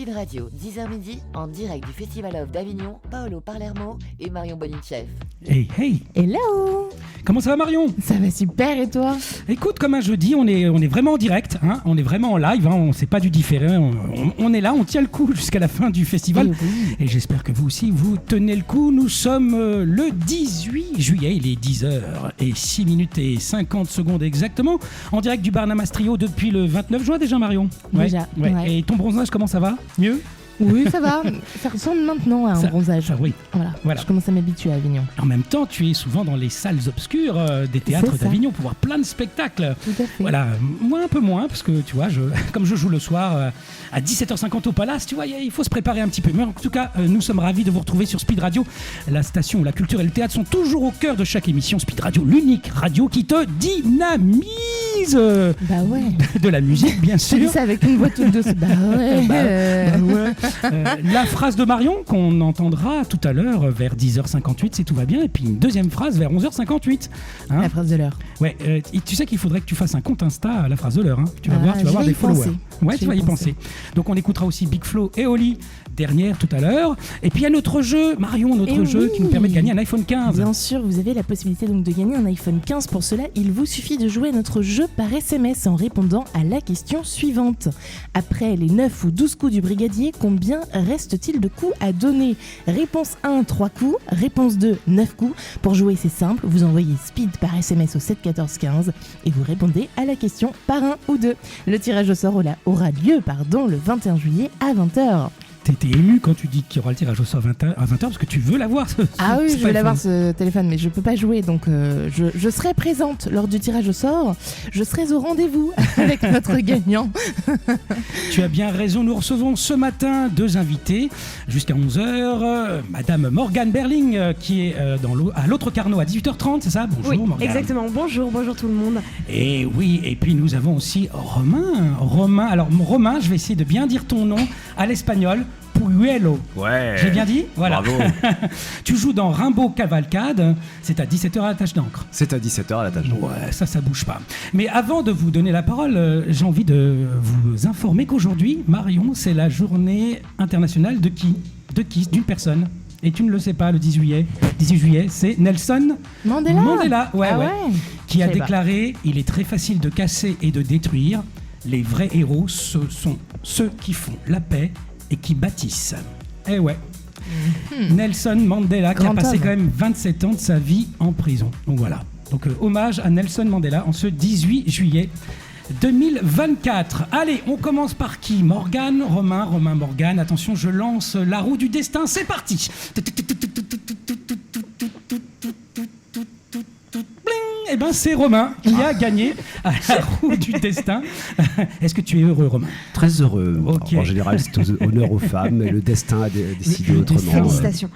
Speed Radio, 10h midi, en direct du Festival of d'Avignon, Paolo Palermo et Marion Bonicheff. Hey, hey. Hello. Comment ça va, Marion? Ça va super, et toi? Écoute, comme un jeudi, on est vraiment en direct, hein, on est vraiment en live, hein, on sait pas du différé, on est là, on tient le coup jusqu'à la fin du festival. Oui. Et j'espère que vous aussi, vous tenez le coup. Nous sommes le 18 juillet, il est 10h et 6 minutes et 50 secondes exactement, en direct du Barnum Trio depuis le 29 juin déjà, Marion. Déjà, ouais. Et ton bronzage, comment ça va? Mieux? Oui, ça va. Ça ressemble maintenant à un bronzage. Ça, oui. Voilà. Je commence à m'habituer à Avignon. En même temps, tu es souvent dans les salles obscures des théâtres d'Avignon pour voir plein de spectacles. Tout à fait. Voilà, moi un peu moins, parce que tu vois, comme je joue le soir à 17h50 au Palace, tu vois, il faut se préparer un petit peu. Mais en tout cas, nous sommes ravis de vous retrouver sur Speed Radio, la station où la culture et le théâtre sont toujours au cœur de chaque émission. Speed Radio, l'unique radio qui te dynamise. Bah ouais. De la musique, bien sûr. Je dis ça avec une voix toute douce. Bah ouais. La phrase de Marion qu'on entendra tout à l'heure vers 10h58 si tout va bien, et puis une deuxième phrase vers 11h58. Hein, la phrase de l'heure. Ouais, tu sais qu'il faudrait que tu fasses un compte Insta à la phrase de l'heure. Hein. Tu vas voir, tu vas avoir des followers. Ouais, tu vas y penser. Donc on écoutera aussi Big Flo et Oli dernière tout à l'heure. Et puis il y a notre jeu, Marion, qui nous permet de gagner un iPhone 15. Bien sûr, vous avez la possibilité donc de gagner un iPhone 15. Pour cela, il vous suffit de jouer à notre jeu par SMS en répondant à la question suivante. Après les 9 ou 12 coups du brigadier, combien reste-t-il de coups à donner? Réponse 1, 3 coups. Réponse 2, 9 coups. Pour jouer, c'est simple. Vous envoyez Speed par SMS au 7 14 15 et vous répondez à la question par 1 ou 2. Le tirage au sort aura lieu le 21 juillet à 20h. T'étais ému quand tu dis qu'il y aura le tirage au sort à 20h parce que tu veux l'avoir. Ah oui, je veux l'avoir ce téléphone, mais je peux pas jouer, donc je serai présente lors du tirage au sort. Je serai au rendez-vous avec notre gagnant. Tu as bien raison, nous recevons ce matin 2 invités jusqu'à 11h. Madame Morgane Berling qui est à l'autre Carnot à 18h30, c'est ça? Bonjour, oui, Morgane. Exactement, bonjour tout le monde. Et oui, et puis nous avons aussi Romain. Alors Romain, je vais essayer de bien dire ton nom à l'espagnol. Puyuelo. Ouais. J'ai bien dit? Voilà. Bravo. Tu joues dans Rimbaud Cavalcade. C'est à 17h à la tâche d'encre. C'est à 17h à la tâche d'encre. Ouais, ça bouge pas. Mais avant de vous donner la parole, j'ai envie de vous informer qu'aujourd'hui, Marion, c'est la journée internationale de qui? D'une personne. Et tu ne le sais pas, le 18 juillet, c'est Nelson Mandela. Ouais. Qui a déclaré « Il est très facile de casser et de détruire. Les vrais héros, ce sont ceux qui font la paix et qui bâtissent. » Eh ouais. Nelson Mandela qui a passé quand même 27 ans de sa vie en prison. Donc voilà. Donc hommage à Nelson Mandela en ce 18 juillet 2024. Allez, on commence par qui? Morgane, Romain, Morgane. Attention, je lance la roue du destin. C'est parti. Eh ben, c'est Romain qui a gagné à la roue du destin. Est-ce que tu es heureux, Romain? Très heureux. Okay. En général, c'est honneur aux femmes, mais le destin a décidé autrement. Félicitations.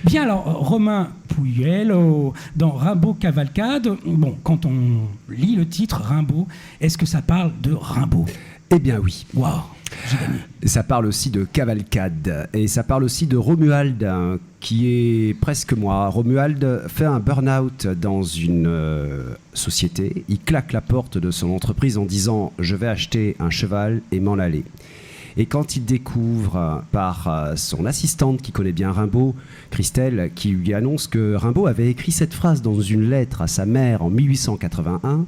Bien, alors, Romain Puyuelo, dans Rimbaud Cavalcade, bon, quand on lit le titre Rimbaud, est-ce que ça parle de Rimbaud? Eh bien oui. Waouh, j'ai gagné. Ça parle aussi de cavalcade et ça parle aussi de Romuald qui est presque moi. Romuald fait un burn-out dans une société. Il claque la porte de son entreprise en disant « Je vais acheter un cheval et m'en aller ». Et quand il découvre par son assistante qui connaît bien Rimbaud, Christelle, qui lui annonce que Rimbaud avait écrit cette phrase dans une lettre à sa mère en 1881,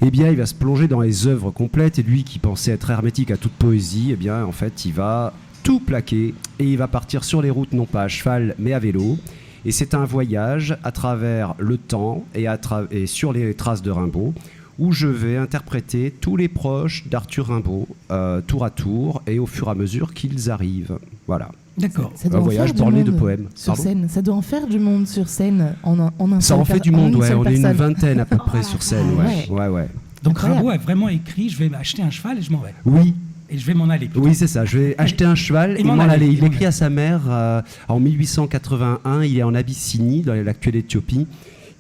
eh bien, il va se plonger dans les œuvres complètes et lui qui pensait être hermétique à toute poésie, eh bien, en fait, il va tout plaquer et il va partir sur les routes, non pas à cheval, mais à vélo. Et c'est un voyage à travers le temps et sur les traces de Rimbaud où je vais interpréter tous les proches d'Arthur Rimbaud, tour à tour et au fur et à mesure qu'ils arrivent. Voilà. D'accord. Un voyage borné de poèmes. Sur scène. Ça doit en faire du monde sur scène en un Ça en fait du monde, ouais. On est une vingtaine à peu près Oh, sur scène. Ouais. Donc Rimbaud a vraiment écrit « Je vais acheter un cheval et je m'en vais ». Oui. Et je vais m'en aller. Oui, c'est ça. Je vais acheter un cheval et m'en aller. Il écrit à sa mère en 1881. Il est en Abyssinie, dans l'actuelle Éthiopie.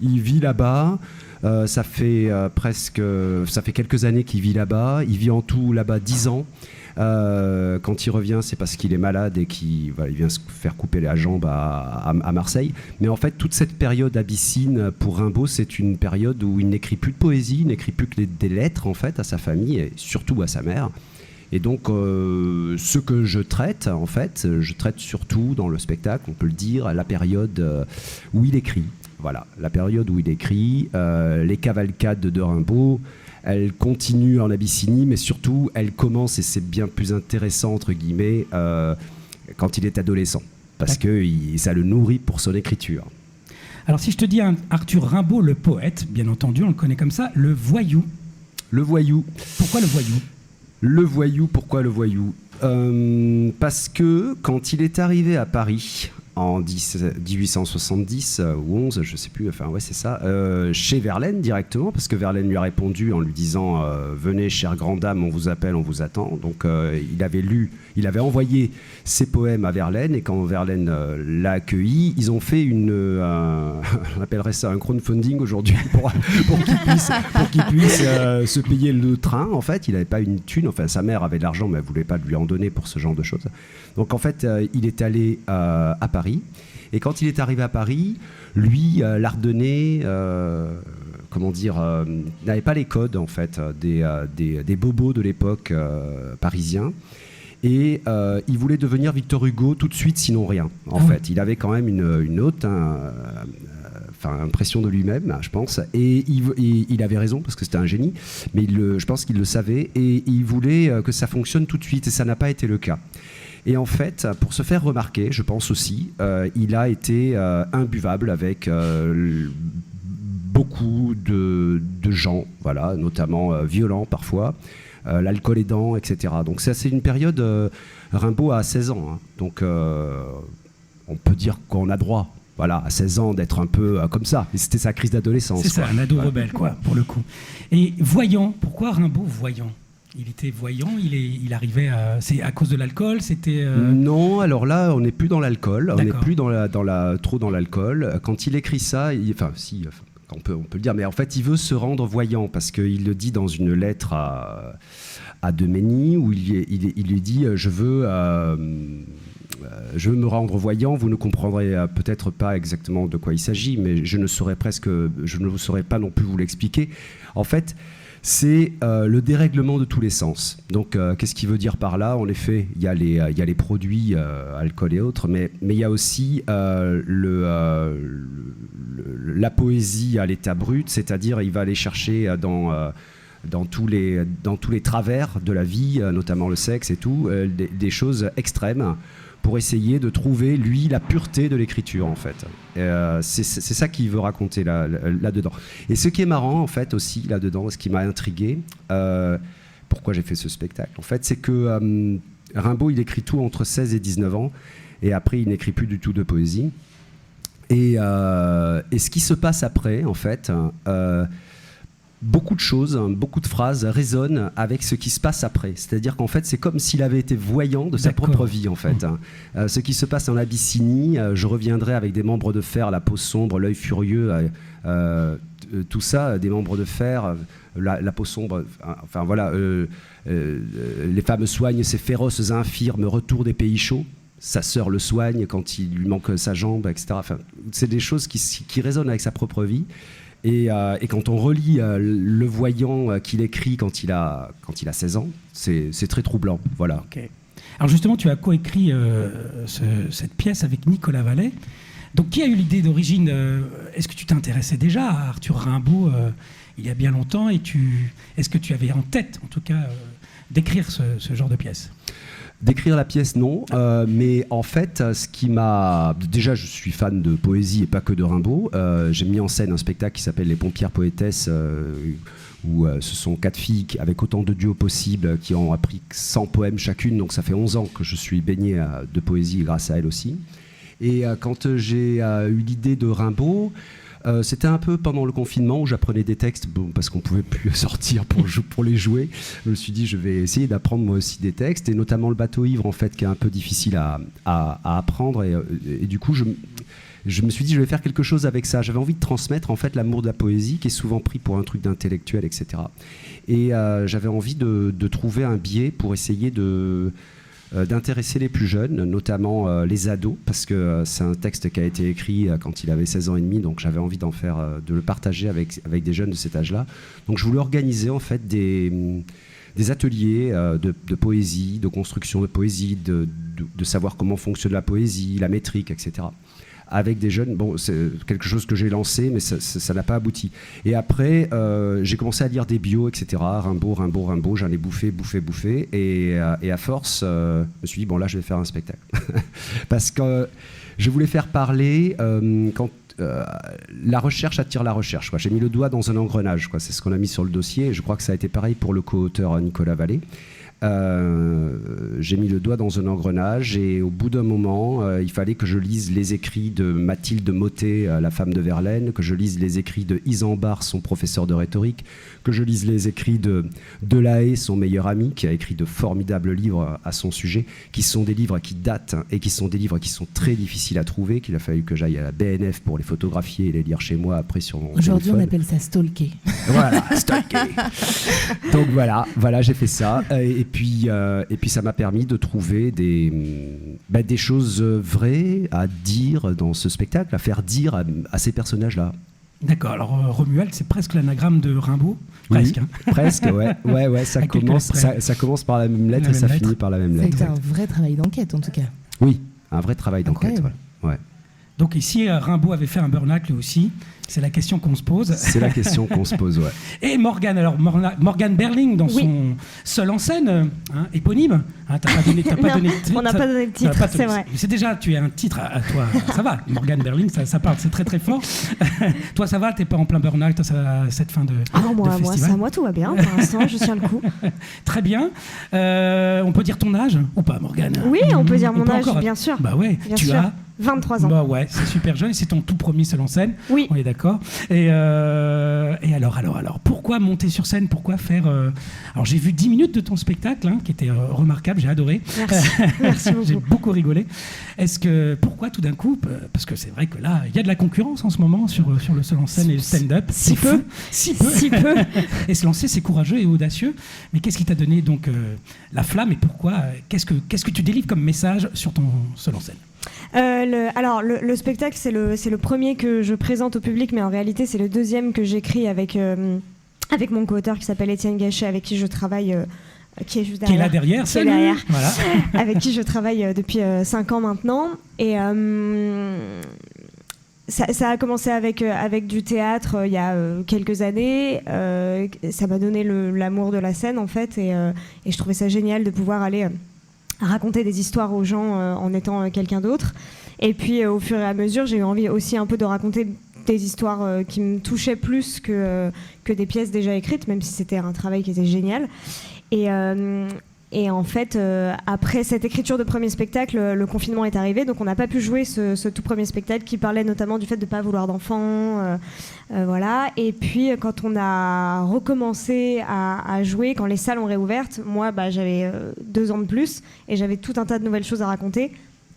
Il vit là-bas. Ça fait quelques années qu'il vit là-bas. Il vit en tout là-bas 10 ans. Quand il revient, c'est parce qu'il est malade et qu'il vient se faire couper la jambe à Marseille. Mais en fait, toute cette période abyssine pour Rimbaud, c'est une période où il n'écrit plus de poésie, il n'écrit plus que des lettres en fait à sa famille et surtout à sa mère. Et donc, ce que je traite, en fait, je traite surtout dans le spectacle, on peut le dire, la période où il écrit. Voilà, la période où il écrit, les cavalcades de Rimbaud, elles continuent en Abyssinie, mais surtout, elles commencent, et c'est bien plus intéressant, entre guillemets, quand il est adolescent. Parce que ça le nourrit pour son écriture. Alors si je te dis Arthur Rimbaud, le poète, bien entendu, on le connaît comme ça, le voyou. Le voyou. Pourquoi le voyou ? Le voyou, pourquoi le voyou ? Parce que quand il est arrivé à Paris en 1870 ou 11, je sais plus, enfin ouais c'est ça, chez Verlaine directement, parce que Verlaine lui a répondu en lui disant venez chère grande dame, on vous appelle, on vous attend. Donc il avait envoyé ses poèmes à Verlaine, et quand Verlaine l'a accueilli, ils ont fait on appellerait ça un crowdfunding aujourd'hui pour qu'il puisse se payer le train. En fait, il n'avait pas une thune, enfin sa mère avait de l'argent mais elle voulait pas lui en donner pour ce genre de choses. Donc en fait, il est allé à Paris. Et quand il est arrivé à Paris, lui, l'Ardennais, n'avait pas les codes en fait des bobos de l'époque parisiens. Et il voulait devenir Victor Hugo tout de suite, sinon rien. En fait, il avait quand même une haute impression de lui-même, je pense. Et il avait raison parce que c'était un génie, mais je pense qu'il le savait et il voulait que ça fonctionne tout de suite. Et ça n'a pas été le cas. Et en fait, pour se faire remarquer, je pense aussi, il a été imbuvable avec beaucoup de gens, voilà, notamment violents parfois, l'alcool aidant, etc. Donc ça, c'est une période, Rimbaud a 16 ans, hein, donc on peut dire qu'on a droit, voilà, à 16 ans d'être un peu comme ça. Et c'était sa crise d'adolescence. C'est ça, un ado rebelle, quoi, pour le coup. Et voyant, pourquoi Rimbaud voyant ? Il était voyant, il arrivait à... C'est à cause de l'alcool, c'était... Non, alors là, on n'est plus dans l'alcool, on n'est plus trop dans l'alcool. Quand il écrit ça, on peut le dire, mais en fait, il veut se rendre voyant, parce qu'il le dit dans une lettre à Demény, où il lui dit « Je veux me rendre voyant, vous ne comprendrez peut-être pas exactement de quoi il s'agit, mais je ne vous saurais pas non plus vous l'expliquer. » En fait, c'est le dérèglement de tous les sens. Donc, qu'est-ce qu'il veut dire par là ? En effet, il y a les produits, alcool et autres, mais il y a aussi la poésie à l'état brut, c'est-à-dire il va aller chercher dans tous les travers de la vie, notamment le sexe et tout, des choses extrêmes, pour essayer de trouver, lui, la pureté de l'écriture, en fait. C'est ça qu'il veut raconter là-dedans. Et ce qui est marrant, en fait, aussi, là-dedans, ce qui m'a intrigué, pourquoi j'ai fait ce spectacle, en fait, c'est que Rimbaud, il écrit tout entre 16 et 19 ans, et après, il n'écrit plus du tout de poésie. Et ce qui se passe après, en fait... beaucoup de choses, beaucoup de phrases résonnent avec ce qui se passe après. C'est-à-dire qu'en fait, c'est comme s'il avait été voyant de sa propre vie, en fait. Ce qui se passe en Abyssinie, je reviendrai avec des membres de fer, la peau sombre, l'œil furieux, tout ça, des membres de fer, la peau sombre, enfin voilà, les femmes soignent ces féroces infirmes, retour des pays chauds. Sa sœur le soigne quand il lui manque sa jambe, etc. Enfin, c'est des choses qui résonnent avec sa propre vie. Et quand on relit le voyant qu'il écrit quand il a 16 ans, c'est très troublant. Voilà. Okay. Alors justement, tu as coécrit cette pièce avec Nicolas Vallet. Donc qui a eu l'idée d'origine Est-ce que tu t'intéressais déjà à Arthur Rimbaud il y a bien longtemps, et est-ce que tu avais en tête, en tout cas, d'écrire ce genre de pièce ? D'écrire la pièce, non. Mais en fait, ce qui m'a... Déjà, je suis fan de poésie et pas que de Rimbaud. J'ai mis en scène un spectacle qui s'appelle Les Pompières Poétesses, où ce sont 4 filles avec autant de duos possibles qui ont appris 100 poèmes chacune. Donc ça fait 11 ans que je suis baigné de poésie grâce à elles aussi. Et quand j'ai eu l'idée de Rimbaud... c'était un peu pendant le confinement où j'apprenais des textes, parce qu'on ne pouvait plus sortir pour les jouer. Je me suis dit, je vais essayer d'apprendre moi aussi des textes, et notamment le bateau ivre, en fait, qui est un peu difficile à apprendre. Et du coup, je me suis dit, je vais faire quelque chose avec ça. J'avais envie de transmettre, en fait, l'amour de la poésie, qui est souvent pris pour un truc d'intellectuel, etc. Et j'avais envie de trouver un biais pour essayer d'intéresser les plus jeunes, notamment les ados, parce que c'est un texte qui a été écrit quand il avait 16 ans et demi, donc j'avais envie de le partager avec des jeunes de cet âge-là. Donc je voulais organiser en fait des des ateliers de poésie, de construction de poésie, de savoir comment fonctionne la poésie, la métrique, etc. Avec des jeunes. Bon, c'est quelque chose que j'ai lancé, mais ça n'a pas abouti. Et après, j'ai commencé à lire des bios, etc. Rimbaud, j'en ai bouffé. Et à force, je me suis dit, bon, là, je vais faire un spectacle. Parce que je voulais faire parler quand la recherche attire la recherche, quoi. J'ai mis le doigt dans un engrenage, quoi. C'est ce qu'on a mis sur le dossier, et je crois que ça a été pareil pour le co-auteur Nicolas Vallée. J'ai mis le doigt dans un engrenage, et au bout d'un moment, il fallait que je lise les écrits de Mathilde Mottet, la femme de Verlaine, que je lise les écrits de Isambard, son professeur de rhétorique, que je lise les écrits de Delahaye, son meilleur ami, qui a écrit de formidables livres à son sujet, qui sont des livres qui datent, et qui sont des livres qui sont très difficiles à trouver, qu'il a fallu que j'aille à la BNF pour les photographier et les lire chez moi après sur mon Aujourd'hui, téléphone. on appelle ça stalker. Voilà, stalker. Donc voilà, j'ai fait ça. Et puis ça m'a permis de trouver des choses vraies à dire dans ce spectacle, à faire dire à ces personnages-là. D'accord, alors Romuald, c'est presque l'anagramme de Rimbaud. Presque. Oui, presque, ouais. Ça commence par la même lettre et ça finit par la même lettre. C'est un vrai travail d'enquête, en tout cas. Oui, un vrai travail d'enquête. Ouais. Donc ici, Rimbaud avait fait un burn-out lui aussi. C'est la question qu'on se pose. C'est la question qu'on se pose, ouais. Et Morgane, alors Morgane Berling, dans son seul en scène, éponyme. T'as pas donné de titre. On n'a pas donné de titre, c'est vrai. C'est déjà, tu as un titre à toi. Ça va, Morgane Berling, ça parle, c'est très très fort. Toi, ça va, t'es pas en plein burn-out cette fin de festival. Moi, tout va bien. Pour l'instant, je tiens le coup. Très bien. On peut dire ton âge ou pas, Morgane? Oui, on peut dire mon âge, bien sûr. Bah ouais, tu as 23 ans. Bah ouais, c'est super jeune, c'est ton tout premier seul en scène. Oui. On est d'accord. Et alors, pourquoi monter sur scène? Pourquoi faire Alors j'ai vu 10 minutes de ton spectacle, qui était remarquable, j'ai adoré. Merci beaucoup. J'ai beaucoup rigolé. Pourquoi tout d'un coup? Parce que c'est vrai que là, il y a de la concurrence en ce moment sur le seul en scène et le stand-up. Si peu. Et se lancer, c'est courageux et audacieux. Mais qu'est-ce qui t'a donné donc la flamme, et pourquoi? Qu'est-ce que tu délivres comme message sur ton seul en scène? Le spectacle, c'est le premier que je présente au public, mais en réalité, c'est le deuxième que j'écris avec mon co-auteur qui s'appelle Étienne Gachet, avec qui je travaille, qui est juste derrière. Qui est là derrière, c'est derrière. Voilà. Avec qui je travaille depuis 5 ans maintenant. Et ça a commencé avec du théâtre il y a quelques années. Ça m'a donné l'amour de la scène, en fait, et je trouvais ça génial de pouvoir aller raconter des histoires aux gens en étant quelqu'un d'autre. Et puis au fur et à mesure, j'ai eu envie aussi un peu de raconter des histoires qui me touchaient plus que des pièces déjà écrites, même si c'était un travail qui était génial. Et en fait, après cette écriture de premier spectacle, le confinement est arrivé, donc on n'a pas pu jouer ce tout premier spectacle qui parlait notamment du fait de ne pas vouloir d'enfants. Voilà. Et puis quand on a recommencé à jouer, quand les salles ont réouvertes, moi j'avais 2 ans de plus et j'avais tout un tas de nouvelles choses à raconter,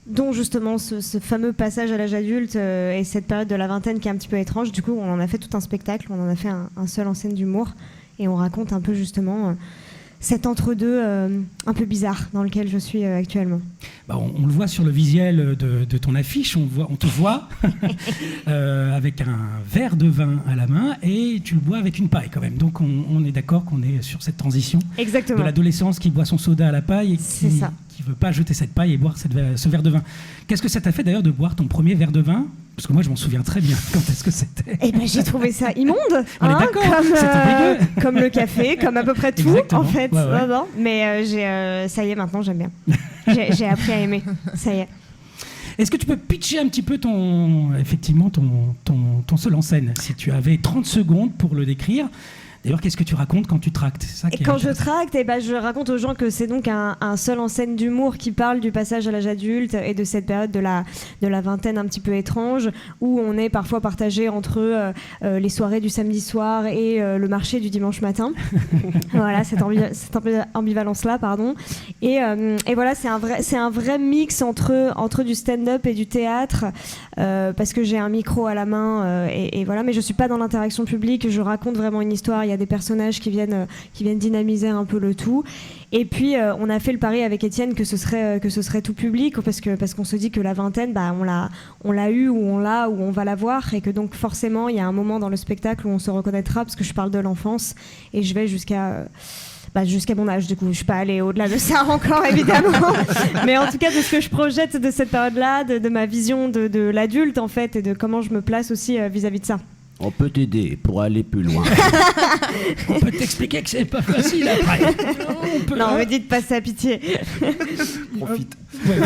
dont justement ce fameux passage à l'âge adulte et cette période de la vingtaine qui est un petit peu étrange. Du coup, on en a fait tout un spectacle, on en a fait un seul en scène d'humour, et on raconte un peu justement cet entre-deux un peu bizarre dans lequel je suis actuellement. On le voit sur le visuel de ton affiche, on te voit avec un verre de vin à la main, et tu le bois avec une paille quand même. Donc on est d'accord qu'on est sur cette transition. Exactement. De l'adolescence qui boit son soda à la paille et qui ne veut pas jeter cette paille et boire ce verre de vin. Qu'est-ce que ça t'a fait d'ailleurs de boire ton premier verre de vin? Parce que moi je m'en souviens très bien. Quand est-ce que c'était? J'ai trouvé ça immonde. On est d'accord, c'était dégueu. Comme le café, comme à peu près tout. Exactement. En fait. Ouais. Non. Mais ça y est, maintenant j'aime bien. J'ai appris à aimer. Ça y est. Est-ce que tu peux pitcher un petit peu ton seul en scène, si tu avais 30 secondes pour le décrire? D'ailleurs, qu'est-ce que tu racontes quand tu tractes? C'est ça qui est quand je tracte, je raconte aux gens que c'est donc un seul en scène d'humour qui parle du passage à l'âge adulte et de cette période de la vingtaine un petit peu étrange, où on est parfois partagé entre les soirées du samedi soir et le marché du dimanche matin. Voilà, cette ambivalence-là, pardon. Et voilà, c'est un vrai mix entre du stand-up et du théâtre, parce que j'ai un micro à la main, et voilà, mais je suis pas dans l'interaction publique, je raconte vraiment une histoire. Il y a des personnages qui viennent dynamiser un peu le tout. Et puis on a fait le pari avec Étienne que ce serait tout public, parce qu'on se dit que la vingtaine, on l'a eu, ou on va la voir, et que donc forcément il y a un moment dans le spectacle où on se reconnaîtra, parce que je parle de l'enfance et je vais jusqu'à jusqu'à mon âge, du coup. Je suis pas allée au-delà de ça encore, évidemment. Mais en tout cas, de ce que je projette de cette période-là, de ma vision de l'adulte, en fait, et de comment je me place aussi vis-à-vis de ça. On peut t'aider pour aller plus loin. On peut t'expliquer que c'est pas facile après. Non, me dites pas ça, pitié. Profite. Ouais,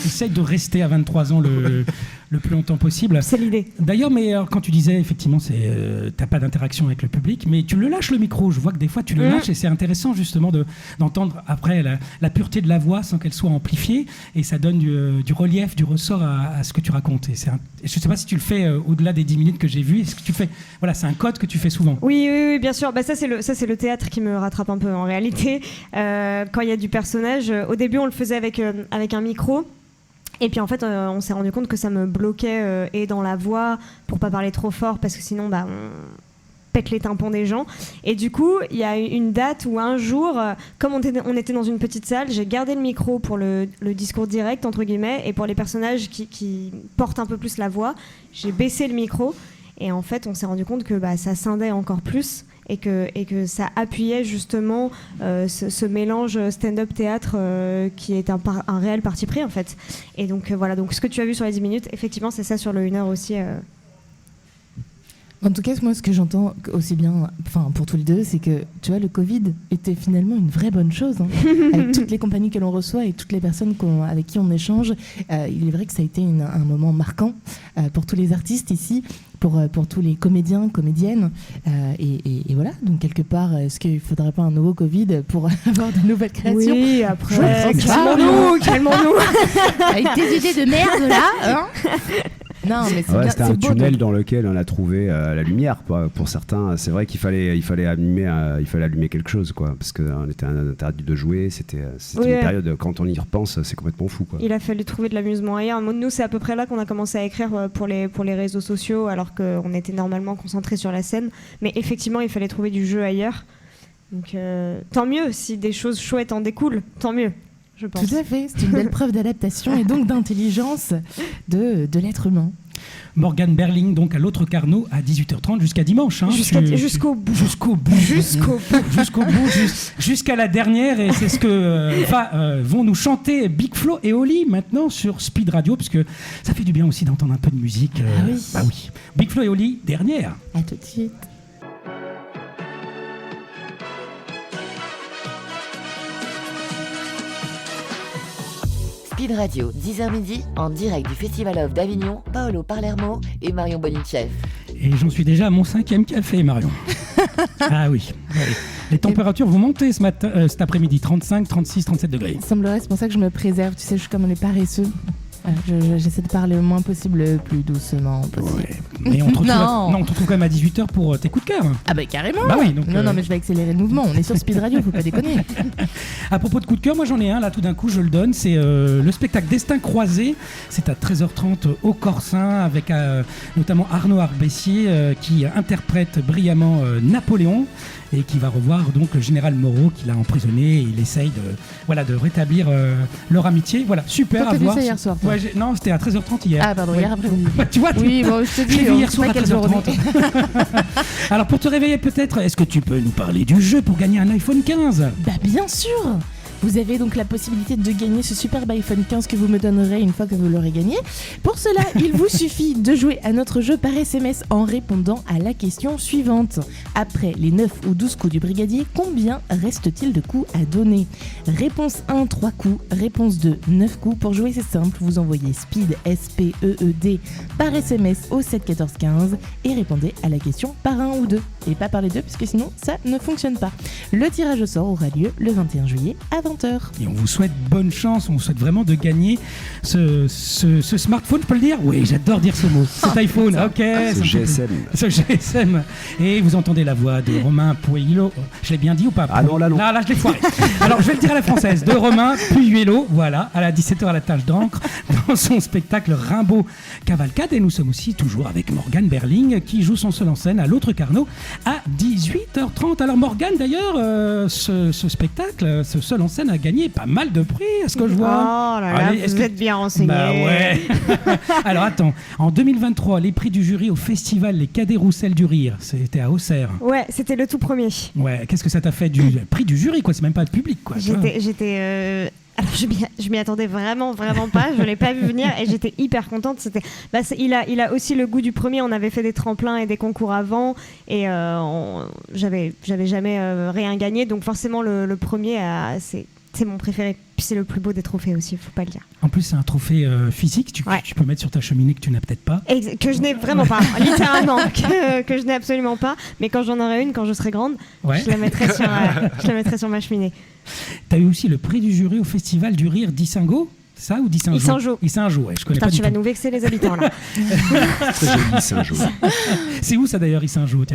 essaye de rester à 23 ans le plus longtemps possible. C'est l'idée. D'ailleurs, mais quand tu disais, effectivement, t'as pas d'interaction avec le public, mais tu le lâches le micro. Je vois que des fois, tu le lâches et c'est intéressant justement d'entendre après la pureté de la voix sans qu'elle soit amplifiée et ça donne du relief, du ressort à ce que tu racontes. Et je sais pas si tu le fais au-delà des 10 minutes que j'ai vues. Est-ce que tu fais... Voilà, c'est un code que tu fais souvent. Oui, bien sûr. Ça, c'est le théâtre qui me rattrape un peu en réalité. Quand il y a du personnage, au début, on le faisait avec un micro. Et puis en fait, on s'est rendu compte que ça me bloquait et dans la voix pour pas parler trop fort parce que sinon, on pète les tympans des gens. Et du coup, il y a une date où un jour, comme on était dans une petite salle, j'ai gardé le micro pour le discours direct, entre guillemets, et pour les personnages qui portent un peu plus la voix, j'ai baissé le micro. Et en fait, on s'est rendu compte que ça scindait encore plus et que ça appuyait justement ce mélange stand-up théâtre qui est un réel parti pris en fait. Et donc voilà, donc ce que tu as vu sur les 10 minutes, effectivement, c'est ça sur le 1 heure aussi. En tout cas, moi, ce que j'entends aussi bien, pour tous les deux, c'est que, tu vois, le Covid était finalement une vraie bonne chose. Hein. Avec toutes les compagnies que l'on reçoit et toutes les personnes avec qui on échange, il est vrai que ça a été un moment marquant pour tous les artistes ici, pour tous les comédiens, comédiennes. Et voilà, donc quelque part, est-ce qu'il ne faudrait pas un nouveau Covid pour avoir de nouvelles créations? Oui, après, calmons-nous. Avec tes idées de merde, là, hein. Non, mais c'était un beau, tunnel donc. dans lequel on a trouvé la lumière. Pour certains, c'est vrai qu'il fallait allumer quelque chose, quoi, parce qu'on était interdit de jouer. C'était une période, quand on y repense, c'est complètement fou, quoi. Il a fallu trouver de l'amusement ailleurs. Nous, c'est à peu près là qu'on a commencé à écrire pour les réseaux sociaux, alors qu'on était normalement concentré sur la scène. Mais effectivement, il fallait trouver du jeu ailleurs. Donc, tant mieux si des choses chouettes en découlent. Tant mieux. Je pense. Tout à fait, c'est une belle preuve d'adaptation et donc d'intelligence de l'être humain. Morgane Berling, donc à l'autre Carnot, à 18h30 jusqu'à dimanche. Hein, jusqu'au bout. Jusqu'à la dernière. Et c'est ce que vont nous chanter Big Flo et Oli maintenant sur Speed Radio, parce que ça fait du bien aussi d'entendre un peu de musique. Oui. Bah oui. Big Flo et Oli, dernière. À tout de suite. Speed Radio, 10h midi, en direct du Festival of d'Avignon, Paolo Palermo et Marion Bonichev. Et j'en suis déjà à mon 5e café, Marion. Ah oui. Les températures vont monter cet après-midi, 35, 36, 37 degrés. Il semblerait, c'est pour ça que je me préserve. Tu sais, je suis comme les paresseux. J'essaie de parler le moins possible, le plus doucement possible. Ouais. Mais on te retrouve quand même à 18h pour tes coups de cœur. Ah bah carrément. Bah oui, donc, non, mais je vais accélérer le mouvement. On est sur Speed Radio, faut pas déconner. À propos de coups de cœur, moi j'en ai un là, tout d'un coup je le donne. C'est le spectacle Destin croisé. C'est à 13h30 au Corsin avec notamment Arnaud Arbessier qui interprète brillamment Napoléon et qui va revoir donc le général Moreau qui l'a emprisonné. Et il essaye de rétablir leur amitié. Voilà, super à voir. Vu ça hier soir, toi. Non, c'était à 13h30 hier. Ah pardon, hier après-midi. Tu vois, oui, bon, je te dis, j'ai vu hier soir à quel jour 13h30. Alors pour te réveiller peut-être, est-ce que tu peux nous parler du jeu pour gagner un iPhone 15 ? Bah bien sûr. Vous avez donc la possibilité de gagner ce superbe iPhone 15 que vous me donnerez une fois que vous l'aurez gagné. Pour cela, il vous suffit de jouer à notre jeu par SMS en répondant à la question suivante. Après les 9 ou 12 coups du brigadier, combien reste-t-il de coups à donner ? Réponse 1, 3 coups. Réponse 2, 9 coups. Pour jouer, c'est simple. Vous envoyez SPEED, S-P-E-E-D, par SMS au 7 14 15 et répondez à la question par 1 ou 2. Et pas par les deux, puisque sinon, ça ne fonctionne pas. Le tirage au sort aura lieu le 21 juillet à 20h. Et on vous souhaite bonne chance, on vous souhaite vraiment de gagner ce smartphone, je peux le dire ? Oui, j'adore dire ce mot. Cet iPhone, ok. Ce GSM. Ce GSM. Et vous entendez la voix de Romain Pueyo. Je l'ai bien dit ou pas ? Ah non, là non. Là, je l'ai foiré. Alors, je vais le dire à la française. De Romain Pueyo, voilà, à la 17h à la tâche d'encre, dans son spectacle Rimbaud Cavalcade. Et nous sommes aussi toujours avec Morgane Berling, qui joue son seul en scène à l'autre Carnot à 18h30. Alors, Morgane, d'ailleurs, ce spectacle, ce seul en scène, scène a gagné pas mal de prix, à ce que je vois. Oh là là, Allez, vous êtes bien renseigné. Bah ouais. Alors attends, en 2023, les prix du jury au festival Les Cadets Roussel du Rire, c'était à Auxerre. Ouais, c'était le tout premier. Ouais, qu'est-ce que ça t'a fait du prix du jury, quoi? C'est même pas le public, quoi. tu vois. Alors je m'y attendais vraiment pas, je l'ai pas vu venir et j'étais hyper contente. Il a aussi le goût du premier. On avait fait des tremplins et des concours avant et j'avais jamais rien gagné, donc forcément le premier c'est mon préféré. Puis c'est le plus beau des trophées aussi, faut pas le dire. En plus, c'est un trophée physique, tu peux mettre sur ta cheminée que tu n'as peut-être pas. Que je n'ai vraiment pas, littéralement, que je n'ai absolument pas. Mais quand j'en aurai une, quand je serai grande, je la mettrai sur ma cheminée. Tu as eu aussi le prix du jury au festival du rire d'Issingo, ça ou d'Issingo? Issingo, ouais, je connais pas du tout. Tu vas nous vexer les habitants là. Très joli, Issingo. C'est où ça d'ailleurs, Issingo?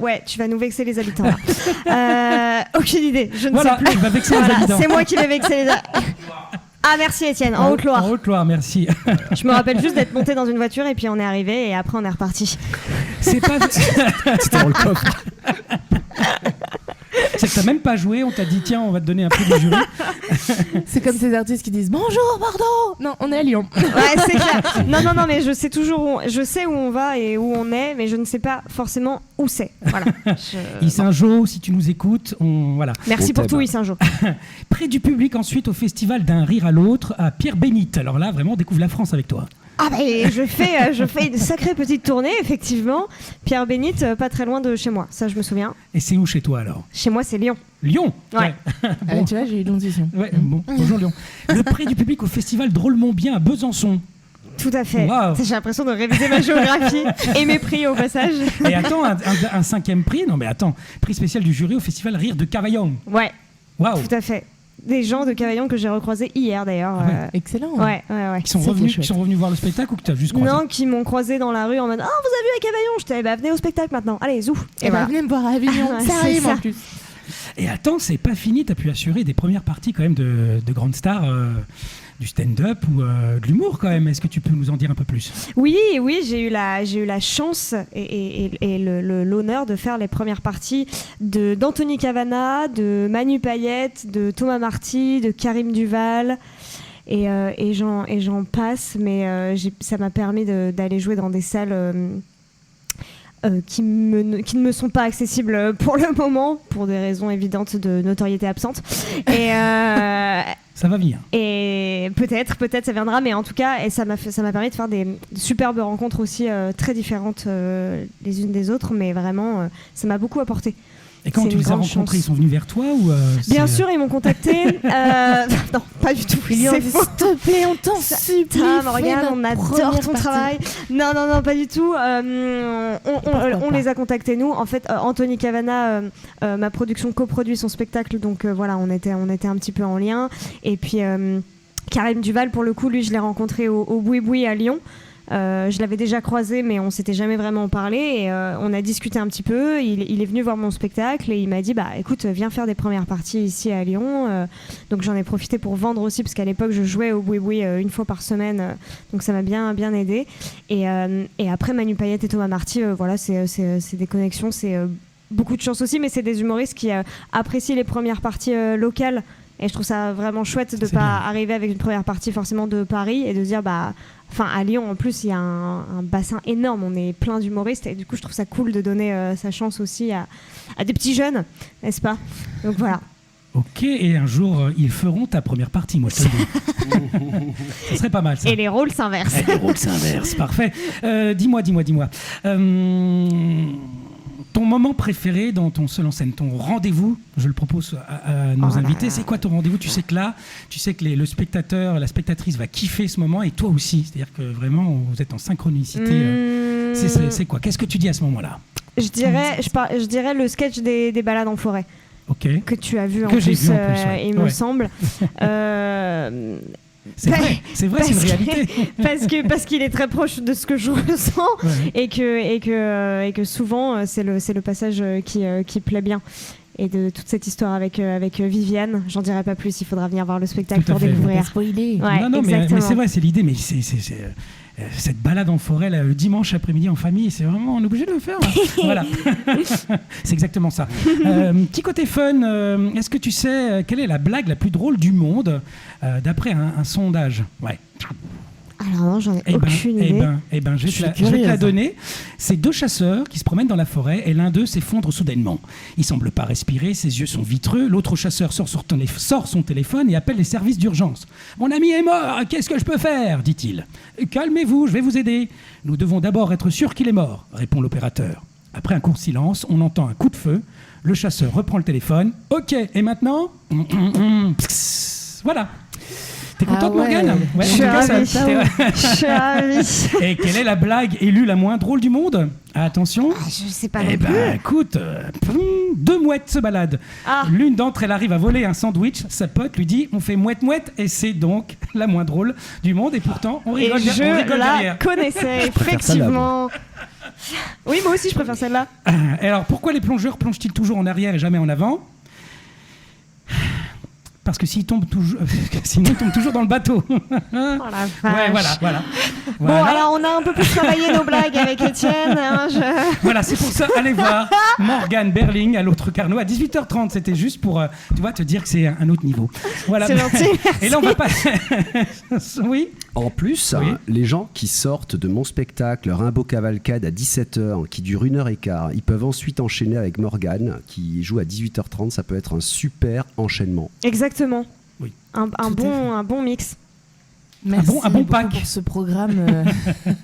Ouais, tu vas nous vexer les habitants là. Aucune idée, je ne sais plus. Il va vexer les habitants. C'est moi qui vais vexer les habitants. Ah merci Étienne, en Haute-Loire. En Haute-Loire, merci. Je me rappelle juste d'être monté dans une voiture et puis on est arrivé et après on est reparti. C'est pas... C'était dans le coffre. C'est que t'as même pas joué, on t'a dit tiens on va te donner un prix du jury. C'est comme ces artistes qui disent bonjour Bordeaux. Non, on est à Lyon. Ouais, c'est clair. Non, mais je sais où on va et où on est, mais je ne sais pas forcément où c'est. Voilà. Issingo, si tu nous écoutes, voilà. Merci pour tout, Issingo. Prix du public ensuite au festival d'un rire à l'autre à Pierre-Bénite. Alors là, vraiment, on découvre la France avec toi. Ah ben je fais une sacrée petite tournée, effectivement. Pierre-Bénite, pas très loin de chez moi, ça je me souviens. Et c'est où chez toi alors? Chez moi c'est Lyon. Lyon? Ouais. Bon. Tu vois, j'ai eu l'intuition. Ouais, bon, bonjour Lyon. Le prix du public au festival Drôlement Bien à Besançon. Tout à fait. Wow. J'ai l'impression de réviser ma géographie et mes prix au passage. Et attends, un cinquième prix? Non mais attends, prix spécial du jury au festival Rire de Cavaillon. Ouais. Waouh. Tout à fait. Des gens de Cavaillon que j'ai recroisés hier d'ailleurs. Excellent. Ouais. Qui sont revenus voir le spectacle ou que tu as juste croisé? Non, qui m'ont croisé dans la rue en mode oh vous avez vu à Cavaillon? J'étais venez au spectacle maintenant. Allez zou. Et voilà. Venez me voir à Avignon. Ça arrive en plus. Et attends, c'est pas fini, tu as pu assurer des premières parties quand même de grandes stars du stand-up ou de l'humour quand même. Est-ce que tu peux nous en dire un peu plus? Oui, j'ai eu la chance et l'honneur de faire les premières parties d'Anthony Cavana, de Manu Payette, de Thomas Marty, de Karim Duval et j'en passe, mais ça m'a permis d'aller jouer dans des salles qui ne me sont pas accessibles pour le moment, pour des raisons évidentes de notoriété absente. Et ça va venir. Et peut-être ça viendra, mais en tout cas, ça m'a permis de faire des superbes rencontres aussi très différentes les unes des autres, mais vraiment, ça m'a beaucoup apporté. Et quand tu les as rencontrés, ils sont venus vers toi ou Bien sûr, ils m'ont contacté. Non, pas du tout. C'est faux. S'il te plaît, on t'en supplie. Morgane, on adore ton travail. Non, pas du tout. On les a contactés nous. En fait, Anthony Cavana, ma production coproduit son spectacle, donc voilà, on était un petit peu en lien. Et puis Karim Duval, pour le coup, lui, je l'ai rencontré au Boui-Boui à Lyon. Je l'avais déjà croisé, mais on s'était jamais vraiment parlé et on a discuté un petit peu. Il est venu voir mon spectacle et il m'a dit écoute, viens faire des premières parties ici à Lyon. Donc j'en ai profité pour vendre aussi, parce qu'à l'époque je jouais au Boui-Boui une fois par semaine, donc ça m'a bien aidé. Et après Manu Payette et Thomas Marty, voilà, c'est des connexions, c'est beaucoup de chance aussi, mais c'est des humoristes qui apprécient les premières parties locales. Et je trouve ça vraiment chouette de ne pas arriver avec une première partie forcément de Paris et de se dire à Lyon en plus il y a un bassin énorme, on est plein d'humoristes et du coup je trouve ça cool de donner sa chance aussi à des petits jeunes, n'est-ce pas? Donc voilà. Ok, et un jour ils feront ta première partie, moi je te le dis. Ce serait pas mal ça. Et les rôles s'inversent. Les rôles s'inversent, parfait. Dis-moi. Ton moment préféré dans ton seul en scène, ton rendez-vous, je le propose à nos invités, c'est quoi ton rendez-vous? Tu sais que le spectateur, la spectatrice va kiffer ce moment et toi aussi, c'est-à-dire que vraiment vous êtes en synchronicité. C'est quoi? Qu'est-ce que tu dis à ce moment-là? Je dirais le sketch des balades en forêt. Okay. Que tu as vu ouais. Il me semble. C'est vrai, c'est une réalité. parce qu'il est très proche de ce que je ressens, ouais. et que souvent c'est le passage qui plaît bien. Et de toute cette histoire avec Viviane, j'en dirai pas plus, il faudra venir voir le spectacle pour découvrir. Spoiler. Ouais, non, mais c'est vrai, c'est l'idée, mais cette balade en forêt là, le dimanche après-midi en famille, c'est vraiment, on est obligé de le faire. Voilà, c'est exactement ça. Petit côté fun, est-ce que tu sais quelle est la blague la plus drôle du monde d'après un sondage? Ouais. Alors non, j'en ai aucune idée. Je vais te la donner. C'est 2 chasseurs qui se promènent dans la forêt et l'un d'eux s'effondre soudainement. Il semble pas respirer, ses yeux sont vitreux. L'autre chasseur sort son téléphone et appelle les services d'urgence. « Mon ami est mort, qu'est-ce que je peux faire ?» dit-il. « Calmez-vous, je vais vous aider. Nous devons d'abord être sûrs qu'il est mort », répond l'opérateur. Après un court silence, on entend un coup de feu. Le chasseur reprend le téléphone. « Ok, et maintenant ?» Voilà. T'es contente, Morgane? Ouais, je suis ravie. Et quelle est la blague élue la moins drôle du monde? Attention. Je sais pas non plus. Écoute, 2 mouettes se baladent. L'une d'entre elles arrive à voler un sandwich. Sa pote lui dit « On fait mouette-mouette » et c'est donc la moins drôle du monde. Et pourtant, on rigole derrière. Je la connaissais, effectivement. Oui, moi aussi, je préfère celle-là. Et alors, pourquoi les plongeurs plongent-ils toujours en arrière et jamais en avant? Parce que sinon ils tombent toujours dans le bateau. Oh la vache. Ouais, voilà. Bon, alors on a un peu plus travaillé nos blagues avec Étienne. Voilà, c'est pour ça, allez voir Morgane Berling à l'autre Carnot à 18h30. C'était juste pour te dire que c'est un autre niveau. Voilà. C'est gentil, merci. Et là, on va pas... Oui. En plus, les gens qui sortent de mon spectacle Rimbaud Cavalcade à 17h, qui dure 1h15, ils peuvent ensuite enchaîner avec Morgane, qui joue à 18h30. Ça peut être un super enchaînement. Exactement. Oui. Un bon mix. Merci un bon pack pour ce programme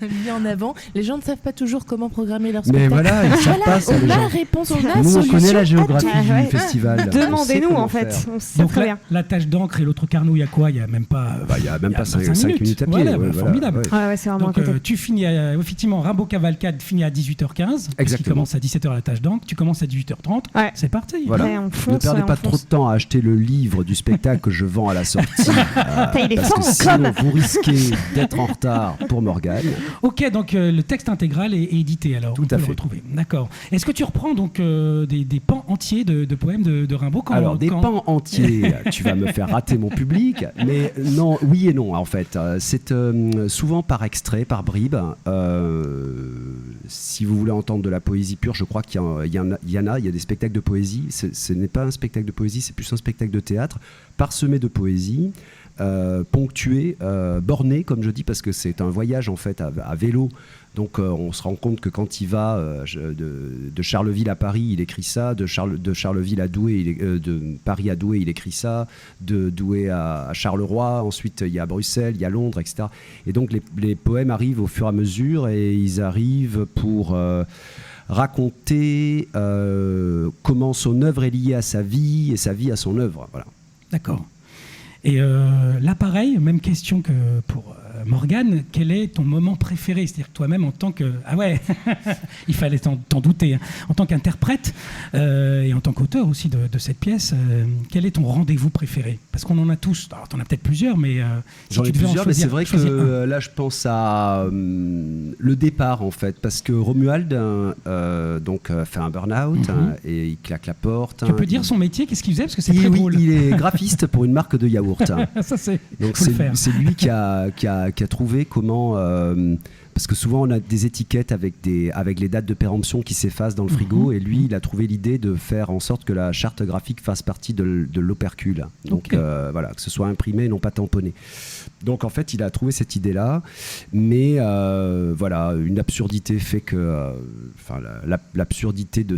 mis en avant. Les gens ne savent pas toujours comment programmer leur Mais spectacle. voilà, ils savent pas ça. On a la réponse, on a la Nous, on solution. connaît la géographie Ouais. du festival. Demandez-nous en fait. On sait Donc très bien. la tâche d'encre et l'autre Carnot, il y a quoi? Il n'y a même pas... Il n'y a même pas 5 minutes à pied. Voilà, formidable. Ouais, c'est vraiment Donc à côté. tu finis effectivement Rimbaud Cavalcade finit à 18h15 parce qu'il commence à 17h la tâche d'encre, tu commences à 18h30. Ouais. C'est parti. Voilà. Ouais, on fonce, Ne perdez pas trop de temps à acheter le livre du spectacle que je vends à la sortie. Il est parce fort que en sinon, com. vous risquez d'être en retard pour Morgane. Ok, donc le texte intégral est édité alors. Tout on peut à le fait. retrouver. D'accord. Est-ce que tu reprends donc des pans entiers de poèmes de Rimbaud Des pans entiers, tu vas me faire rater mon public, mais non, oui et non en fait. C'est souvent par extrait, par bribes. Si vous voulez entendre de la poésie pure, je crois qu'il y a des spectacles de poésie. Ce n'est pas un spectacle de poésie, c'est plus un spectacle de théâtre, parsemé de poésie. Ponctué, borné comme je dis, parce que c'est un voyage en fait à vélo. Donc on se rend compte que quand il va de Charleville à Paris, il écrit ça, de Charleville à Douai, de Paris à Douai, il écrit ça, de Douai à Charleroi, ensuite il y a Bruxelles, il y a Londres, etc. Et donc les poèmes arrivent au fur et à mesure et ils arrivent pour raconter comment son œuvre est liée à sa vie et sa vie à son œuvre. Voilà. D'accord. Et là, pareil, même question que pour Morgane, quel est ton moment préféré? C'est-à-dire toi-même en tant que... Ah ouais, il fallait t'en douter. Hein. En tant qu'interprète et en tant qu'auteur aussi de cette pièce, quel est ton rendez-vous préféré? Parce qu'on en a tous. Alors, t'en as peut-être plusieurs, mais... J'en ai plusieurs, mais c'est vrai que là, je pense à le départ, en fait. Parce que Romuald fait un burn-out et il claque la porte. Tu peux dire son métier? Qu'est-ce qu'il faisait? Parce que c'est très drôle. Il est graphiste pour une marque de yaourt. Ça, donc c'est lui qui a trouvé comment... parce que souvent on a des étiquettes avec les dates de péremption qui s'effacent dans le frigo, et lui il a trouvé l'idée de faire en sorte que la charte graphique fasse partie de l'opercule. Donc voilà, que ce soit imprimé et non pas tamponné. Donc en fait il a trouvé cette idée-là, mais voilà, une absurdité fait que l'absurdité de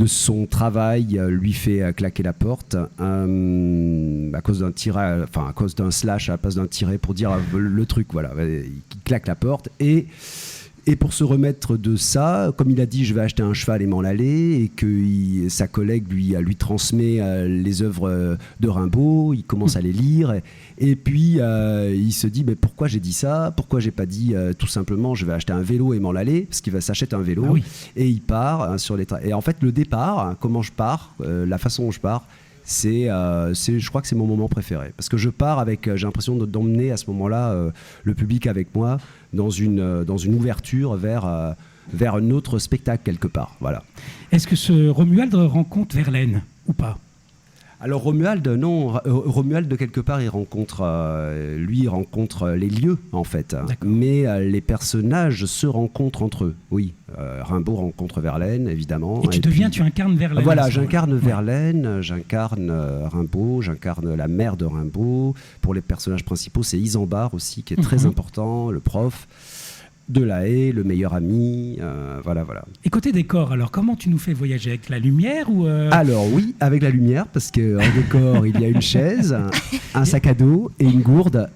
son travail lui fait claquer la porte à cause d'un tiret, à cause d'un slash à la place d'un tiret pour dire le truc, voilà, il claque la porte et pour se remettre de ça, comme il a dit, je vais acheter un cheval et m'en aller, et que sa collègue lui transmet les œuvres de Rimbaud, il commence à les lire, et puis il se dit, mais pourquoi j'ai dit ça? Pourquoi j'ai pas dit tout simplement, je vais acheter un vélo et m'en aller? Parce qu'il s'achète un vélo, et il part sur les et en fait, le départ, comment je pars, la façon dont je pars, je crois que c'est mon moment préféré, parce que je pars avec, j'ai l'impression d'emmener à ce moment-là le public avec moi dans une ouverture vers un autre spectacle quelque part. Voilà. Est-ce que ce Romuald rencontre Verlaine ou pas? Alors Romuald, non. Romuald, de quelque part, il rencontre les lieux, en fait. D'accord. Mais les personnages se rencontrent entre eux. Oui, Rimbaud rencontre Verlaine, évidemment. Et tu incarnes Verlaine. Voilà, j'incarne Verlaine, j'incarne Rimbaud, j'incarne la mère de Rimbaud. Pour les personnages principaux, c'est Isambard aussi, qui est très important, le prof. Delahaye, le meilleur ami, voilà. Et côté décor, alors comment tu nous fais voyager avec la lumière ou Alors oui, avec la lumière, parce qu'en décor, il y a une chaise, un sac à dos et une gourde.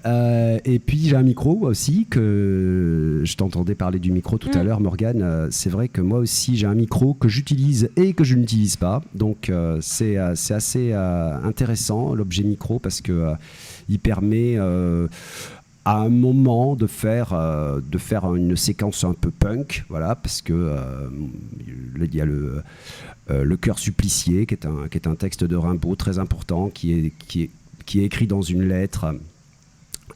Et puis j'ai un micro aussi, que je t'entendais parler du micro tout à l'heure, Morgane. C'est vrai que moi aussi, j'ai un micro que j'utilise et que je n'utilise pas. Donc c'est assez intéressant, l'objet micro, parce que il permet... à un moment de faire une séquence un peu punk, voilà, parce que il y a le Cœur supplicié, qui est un texte de Rimbaud très important, qui est écrit dans une lettre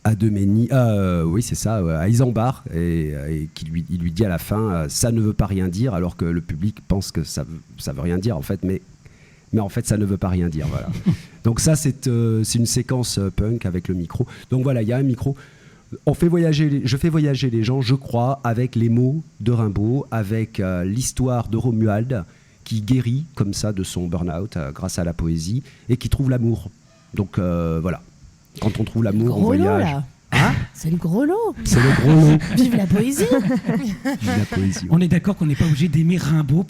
à à Isambard, et il lui dit à la fin, ça ne veut pas rien dire, alors que le public pense que ça veut rien dire en fait, mais en fait ça ne veut pas rien dire, voilà. Donc ça c'est une séquence punk avec le micro. Donc voilà, il y a un micro. Je fais voyager les gens, je crois, avec les mots de Rimbaud, avec l'histoire de Romuald, qui guérit comme ça de son burn-out grâce à la poésie, et qui trouve l'amour. Donc voilà, quand on trouve l'amour, on voyage. Là. Hein ? C'est le gros lot. C'est le gros lot. Vive la poésie. Vive la poésie. On est d'accord qu'on n'est pas obligé d'aimer Rimbaud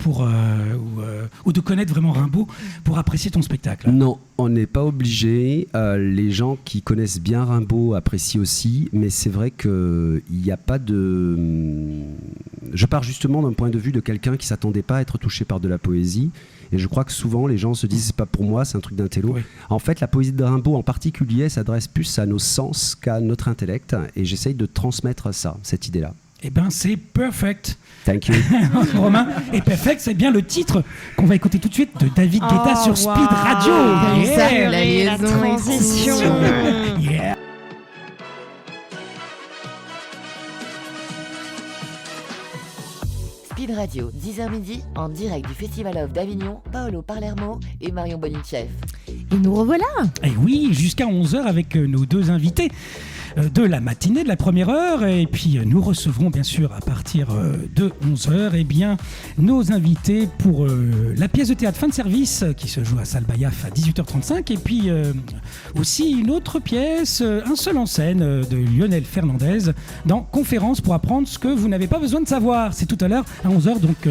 ou de connaître vraiment Rimbaud pour apprécier ton spectacle. Non, on n'est pas obligé. Les gens qui connaissent bien Rimbaud apprécient aussi, mais c'est vrai qu'il n'y a pas de... Je pars justement d'un point de vue de quelqu'un qui ne s'attendait pas à être touché par de la poésie. Et je crois que souvent les gens se disent c'est pas pour moi, c'est un truc d'intello. Oui. En fait, la poésie de Rimbaud en particulier s'adresse plus à nos sens qu'à notre intellect, et j'essaye de transmettre cette idée-là. Eh ben c'est perfect. Thank you. Romain, et perfect, c'est bien le titre qu'on va écouter tout de suite de David Guetta sur Speed Radio. Yeah. La liaison, transition. Yeah. Speed Radio, 10h midi, en direct du Festival of d'Avignon, Paolo Palermo et Marion Bonicheff. Et nous revoilà. Et oui, jusqu'à 11h avec nos deux invités de la matinée, de la première heure. Et puis nous recevrons bien sûr à partir de 11h nos invités pour la pièce de théâtre Fin de service qui se joue à Salle Bayaf à 18h35. Et puis aussi une autre pièce, Un seul en scène de Lionel Fernandez dans Conférence pour apprendre ce que vous n'avez pas besoin de savoir. C'est tout à l'heure à 11h, donc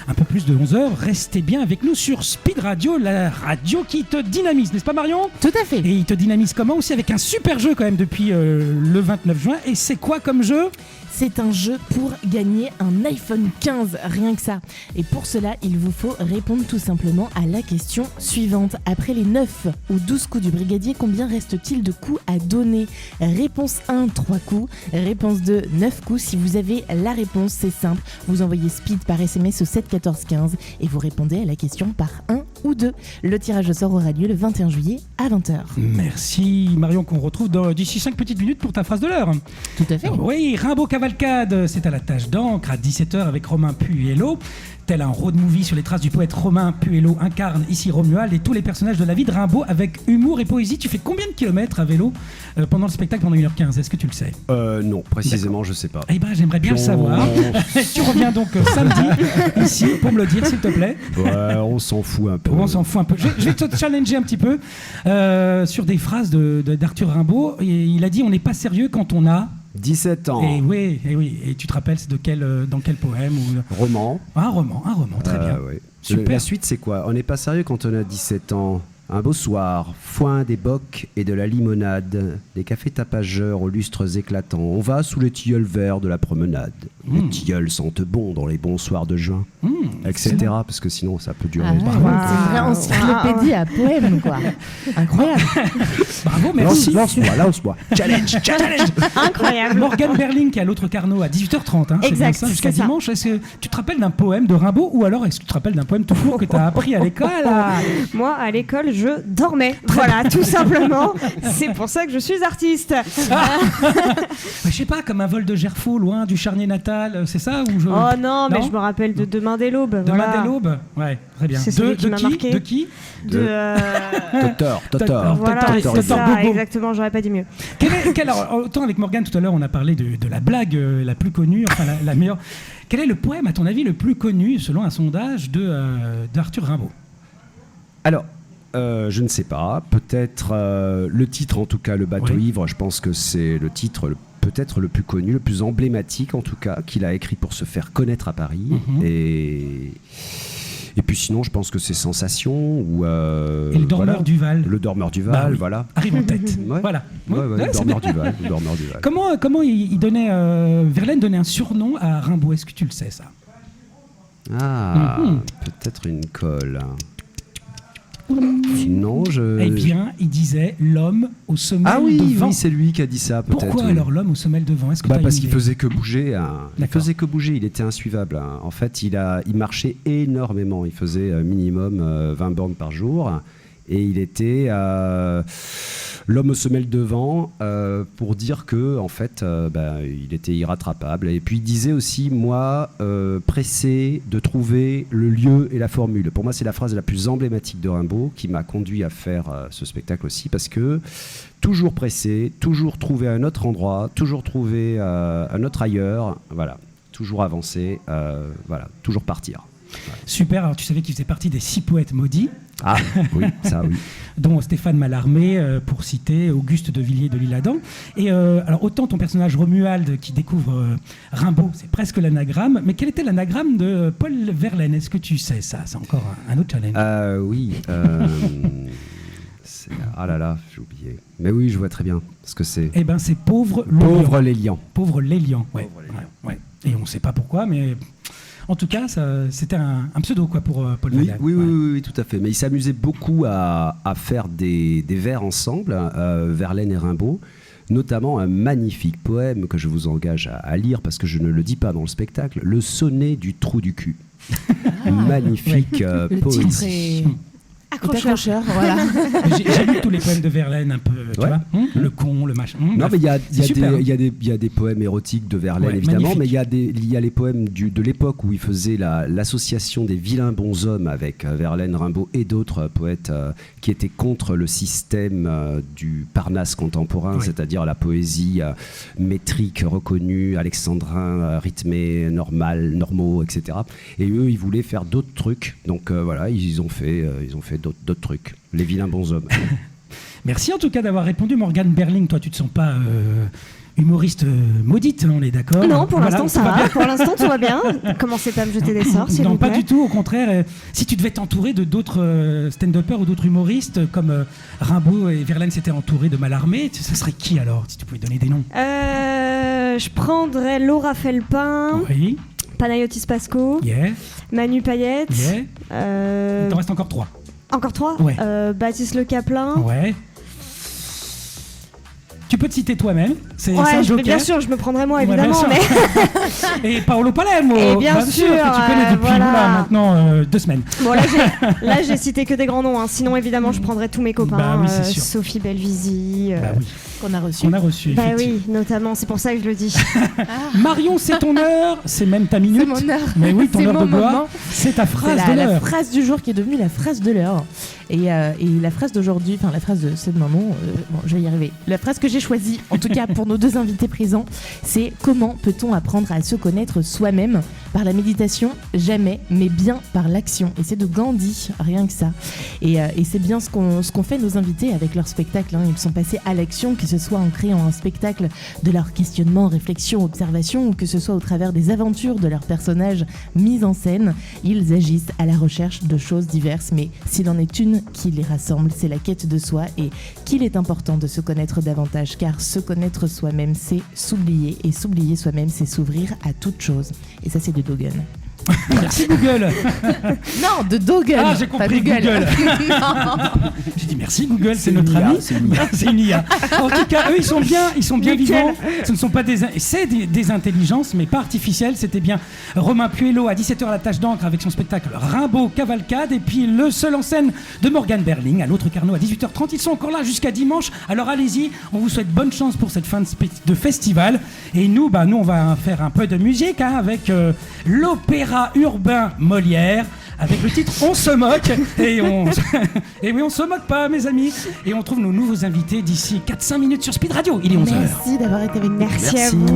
un peu plus de 11h. Restez bien avec nous sur Speed Radio, la radio qui te dynamise, n'est-ce pas Marion ? Tout à fait. Et il te dynamise comment aussi avec un super jeu quand même depuis le 29 juin. Et c'est quoi comme jeu ? C'est un jeu pour gagner un iPhone 15, rien que ça. Et pour cela, il vous faut répondre tout simplement à la question suivante. Après les 9 ou 12 coups du brigadier, combien reste-t-il de coups à donner ? Réponse 1, 3 coups. Réponse 2, 9 coups. Si vous avez la réponse, c'est simple. Vous envoyez Speed par SMS au 7 14 15 et vous répondez à la question par 1 ou 2. Le tirage au sort aura lieu le 21 juillet à 20h. Merci Marion, qu'on retrouve d'ici 5 petites minutes pour ta phrase de l'heure. Tout à fait. Oui, Rimbaud Cavalcade, c'est à la tâche d'encre à 17h avec Romain Puello. Tel un road movie sur les traces du poète Romain Puello incarne ici Romuald et tous les personnages de la vie de Rimbaud avec humour et poésie. Tu fais combien de kilomètres à vélo pendant le spectacle, pendant 1h15 ? Est-ce que tu le sais ? Non, précisément, je sais pas. Eh ben, j'aimerais bien le savoir. Tu reviens donc samedi ici pour me le dire, s'il te plaît. Ouais, on s'en fout un peu. On s'en fout un peu. Je vais te challenger un petit peu sur des phrases d'Arthur Rimbaud. Et il a dit « On n'est pas sérieux quand on a… » 17 ans. Et oui. Et tu te rappelles c'est dans quel poème ou... Roman. Un roman, très bien. Ouais. Super. La suite, c'est quoi ? On n'est pas sérieux quand on a 17 ans. Un beau soir, foin, des bocs et de la limonade, des cafés tapageurs aux lustres éclatants. On va sous les tilleuls verts de la promenade. Les tilleuls sentent bon dans les bons soirs de juin, etc. Parce que sinon, ça peut durer. C'est une vraie encyclopédie à poèmes, quoi. Incroyable. Bravo, merci. Lance-moi. Challenge. Incroyable. Morgane Berling qui est à l'autre Carnot à 18h30. Hein, Exact, c'est ça, jusqu'à c'est ça. dimanche. Est-ce que tu te rappelles d'un poème de Rimbaud ou alors est-ce que tu te rappelles d'un poème tout court que tu as appris à l'école ? Moi, à l'école, je dormais. Voilà, tout simplement. C'est pour ça que je suis artiste. Je sais pas, comme un vol de Gerfaut loin du charnier natal cheval, c'est ça ou je... Oh non, mais je me rappelle de Demain dès l'aube. Demain dès l'aube. Ouais, très bien. C'est celui qui m'a marqué. De qui Totor. Voilà, Totor, c'est ça, Bobo. exactement, j'aurais pas dit mieux. Alors, autant avec Morgane tout à l'heure, on a parlé de la blague la plus connue, enfin la meilleure. Quel est le poème, à ton avis, le plus connu, selon un sondage, d'Arthur Rimbaud? Alors, je ne sais pas. Peut-être le titre, en tout cas, Le bateau ivre, je pense que c'est le titre peut-être le plus connu, le plus emblématique, en tout cas, qu'il a écrit pour se faire connaître à Paris. Et puis sinon, je pense que c'est Sensation ou... et Le Dormeur du Val. Le Dormeur du Val, voilà. Arrive en tête. Ouais. Voilà. Le Dormeur du Val. Comment il donnait... Verlaine donnait un surnom à Rimbaud? Est-ce que tu le sais, ça? Peut-être une colle. Non, Eh bien, il disait l'homme au sommet de vent. Oui, c'est lui qui a dit ça, peut-être. Pourquoi alors l'homme au sommet de vent? Est-ce que parce qu'il faisait que bouger. Il était insuivable. En fait, il marchait énormément. Il faisait minimum 20 bornes par jour. Et il était l'homme aux semelles de vent pour dire que en fait, il était irrattrapable. Et puis il disait aussi, moi, pressé de trouver le lieu et la formule. Pour moi, c'est la phrase la plus emblématique de Rimbaud qui m'a conduit à faire ce spectacle aussi, parce que toujours pressé, toujours trouver un autre endroit, toujours trouver un autre ailleurs, voilà, toujours avancer, toujours partir. Voilà. Super, alors tu savais qu'il faisait partie des 6 poètes maudits. Ah oui, ça oui. Dont Stéphane Mallarmé, pour citer Auguste de Villiers de l'Isle-Adam. Et alors autant ton personnage Romuald qui découvre Rimbaud, c'est presque l'anagramme, mais quel était l'anagramme de Paul Verlaine? Est-ce que tu sais ça? C'est encore un autre challenge. Oui. Ah là là, j'ai oublié. Mais oui, je vois très bien ce que c'est. Eh ben c'est Pauvre Lélian. Pauvre Lélian, ouais. Et on ne sait pas pourquoi, mais... En tout cas, c'était un pseudo quoi, pour Paul Verlaine. Oui, tout à fait. Mais il s'amusait beaucoup à faire des vers ensemble, Verlaine et Rimbaud, notamment un magnifique poème que je vous engage à lire parce que je ne le dis pas dans le spectacle, Le sonnet du trou du cul. Magnifique poésie. Accrocheur, voilà. J'ai lu tous les poèmes de Verlaine un peu, tu vois, le con, le machin. Non, mais il y a des poèmes érotiques de Verlaine, évidemment, magnifique. Mais il y a les poèmes de l'époque où il faisait l'association des vilains bonshommes avec Verlaine, Rimbaud et d'autres poètes qui étaient contre le système du Parnasse contemporain, c'est-à-dire la poésie métrique reconnue, alexandrin, rythmé, normaux, etc. Et eux, ils voulaient faire d'autres trucs. Donc voilà, ils ont fait d'autres trucs, les vilains bonshommes. Merci en tout cas d'avoir répondu. Morgane Berling, toi tu te sens pas humoriste maudite, on est d'accord? Non, pour l'instant ça va. Pour l'instant tout va bien. Commencez pas à me jeter des sorts, s'il vous plaît. Non, pas du tout, au contraire. Si tu devais t'entourer de d'autres stand-uppers ou d'autres humoristes, comme Rimbaud et Verlaine s'étaient entourés de Mallarmé, ça serait qui alors, si tu pouvais donner des noms? Je prendrais Laura Felpin. Oui. Panayotis Pasco. Yeah. Manu Payette. Yeah. Il t'en reste encore 3. Encore 3? Ouais. Baptiste Le Caplin. Ouais. Tu peux te citer toi-même. C'est un joker. Bien sûr, je me prendrai moi, évidemment. Mais... Et Paolo Palermo. Et bien sûr, que tu connais depuis maintenant 2 semaines. Bon, là, j'ai cité que des grands noms. Sinon, évidemment, je prendrais tous mes copains. Oui, c'est sûr. Sophie Bellevisi. Oui. Qu'on a reçu. Oui, notamment. C'est pour ça que je le dis. Marion, c'est ton heure. C'est même ta minute. C'est mon heure. Mais oui, ton heure de gloire. C'est ta phrase de l'heure. La phrase du jour qui est devenue la phrase de l'heure. Et la phrase d'aujourd'hui, enfin la phrase de ce moment, je vais y arriver. La phrase que j'ai choisie, en tout cas pour nos 2 invités présents, c'est comment peut-on apprendre à se connaître soi-même? Par la méditation, jamais, mais bien par l'action. Et c'est de Gandhi, rien que ça. Et c'est bien ce qu'ont fait nos invités avec leur spectacle. Ils sont passés à l'action, que ce soit en créant un spectacle de leur questionnement, réflexion, observation, ou que ce soit au travers des aventures de leurs personnages mis en scène. Ils agissent à la recherche de choses diverses, mais s'il en est une qui les rassemble, c'est la quête de soi, et qu'il est important de se connaître davantage, car se connaître soi-même, c'est s'oublier, et s'oublier soi-même, c'est s'ouvrir à toute chose. Et ça, c'est de Dogen. Merci Google. Non, de Dogen. Ah, j'ai pas compris Google. J'ai dit merci Google, c'est notre une IA, ami. c'est une IA. C'est une IA. En tout cas, eux, ils sont bien vivants. Ce ne sont pas des intelligences, mais pas artificielles. C'était bien Romain Puello à 17h à la Tâche d'encre avec son spectacle Rimbaud Cavalcade, et puis le seul en scène de Morgane Berling à l'autre Carnot à 18h30. Ils sont encore là jusqu'à dimanche. Alors allez-y, on vous souhaite bonne chance pour cette fin de festival. Et nous, on va faire un peu de musique avec l'opéra urbain Molière, avec le titre On se moque. Et oui, on se moque pas, mes amis. Et on trouve nos nouveaux invités d'ici 4-5 minutes sur Speed Radio. Il est 11h. Merci d'avoir été avec nous. Merci à vous.